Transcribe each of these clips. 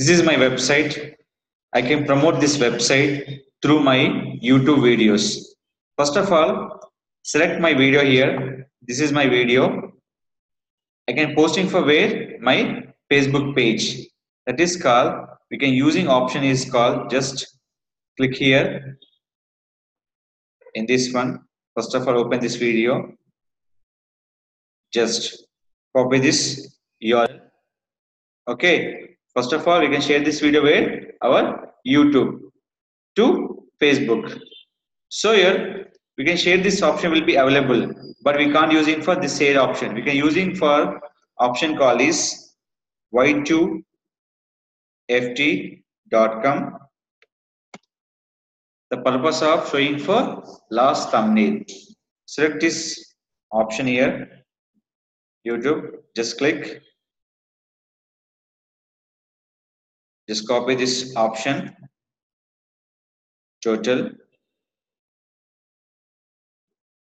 This is my website. I can promote this website through my YouTube videos. First of all, select my video here. This is my video. I can posting for where my Facebook page. That is called, we can using option is called, just click here in this one. First of all, open this video. Just copy this URL. Okay. First of all, we can share this video where our YouTube to Facebook. So here we can share, this option will be available, but we can't using for the share option. We can using for option call is y2ft.com. The purpose of showing for last thumbnail. Select this option here, YouTube. Just click. Just copy this option, total.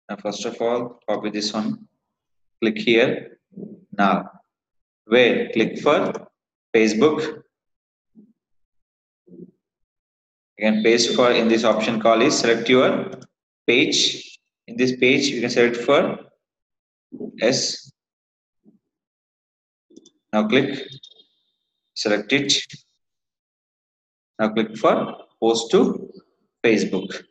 Now first of all, copy this one. Click here. Now, where? Click for Facebook. You can paste for in this option call is select your page. In this page, you can select for S. Now click, select it. Now click for post to Facebook.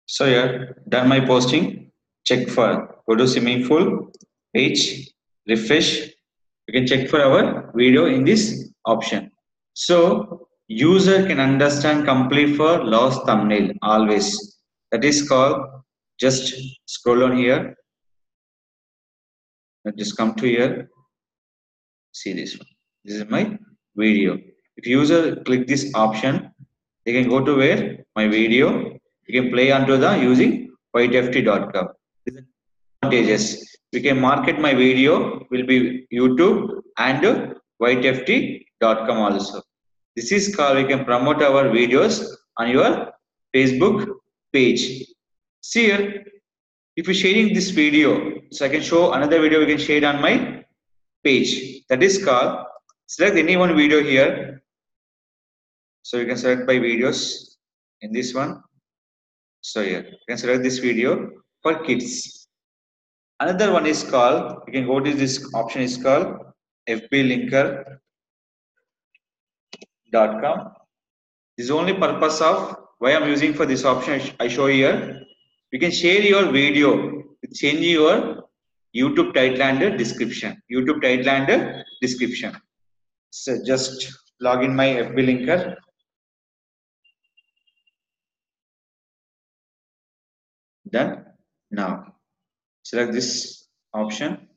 So here, done my posting. Check for, go to swimming pool page, refresh. You can check for our video in this option. So user can understand complete for lost thumbnail always. That is called, just scroll on here. Just come to here. See this one. This is my video. If user click this option, they can go to where? My video. You can play onto the using whiteft.com. This is advantages. We can market my video will be YouTube and whiteft.com also. This is called, we can promote our videos on your Facebook page. See here, if you're sharing this video, so I can show another video we can share on my page. That is called, select any one video here. So you can select by videos in this one. So here, you can select this video for kids. Another one is called, you can go to this option is called fblinker.com. This is only purpose of why I'm using for this option I show here. You can share your video, change your YouTube title and description. YouTube title and description. So just log in my FB linker. Done. Now select this option,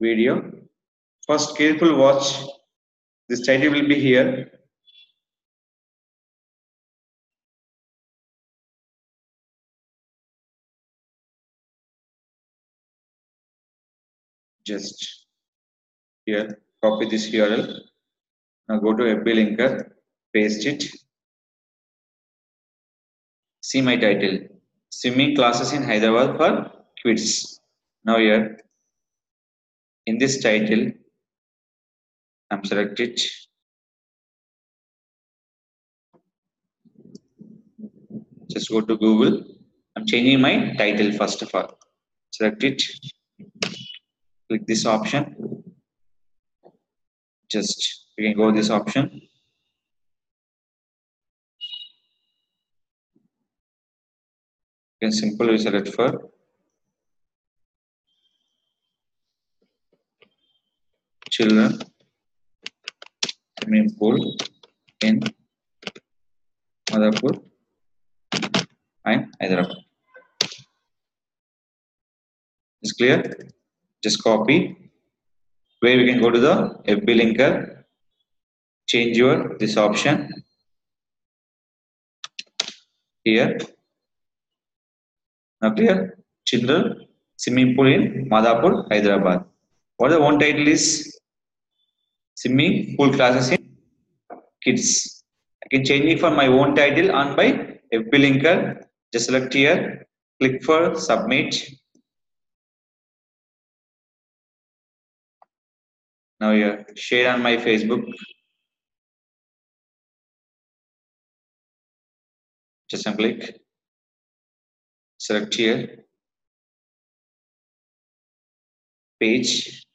video. First, careful watch. This title will be here. Just here, copy this URL. Now go to FB linker, paste it. See my title, swimming classes in Hyderabad for kids. Now here, in this title, I'm select it. Just go to Google. I'm changing my title first of all. Select it. Click this option. Just you can go this option. You can simply select for children swimming pool in Madhapur and Hyderabad. Is clear? Just copy. Where we can go to the FB linker, change your this option here. Now clear? Children swimming pool in Madhapur, Hyderabad. What the one title is? Swimming pool classes in kids. I can change it for my own title on by FB linker. Just select here, click for submit. Now here, share on my Facebook. Just click. Select here. Page.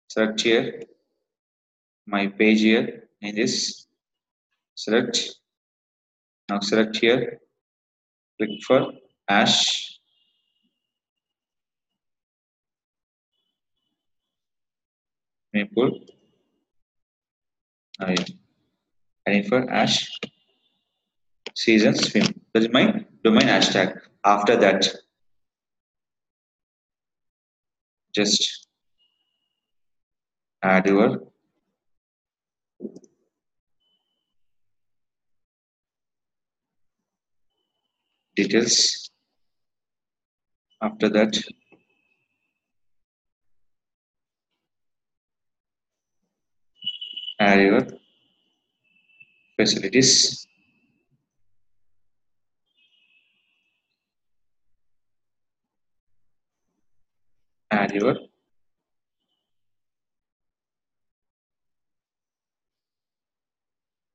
Select here. My page here. In this. Select. Now select here. Click for hash. Maple. Now here. Adding for hash. Season swim. That is my domain hashtag. After that, just add your details. After that, add your facilities. Add your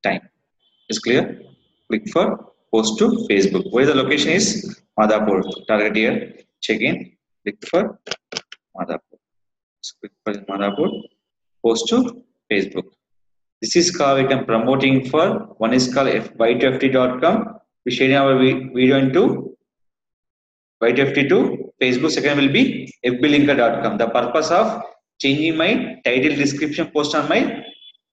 time. Is clear? Click for post to Facebook. Where the location is Madhapur. Target here. Check in. Click for Madhapur. Just click for Madhapur. Post to Facebook. This is called we can promoting for one is called y2ft.com. We sharing our video into y2ft to Facebook. Second will be fblinker.com. The purpose of changing my title description post on my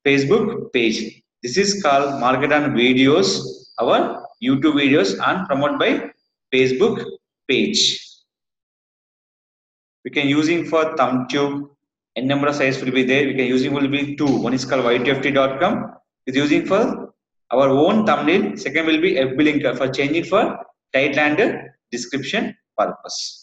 Facebook page. This is called market on videos, our YouTube videos and promote by Facebook page. We can using for thumbtube. N number of sites will be there. We can using will be two. One is called y2ft.com. Is using for our own thumbnail. Second will be fblinker for changing for title and description purpose.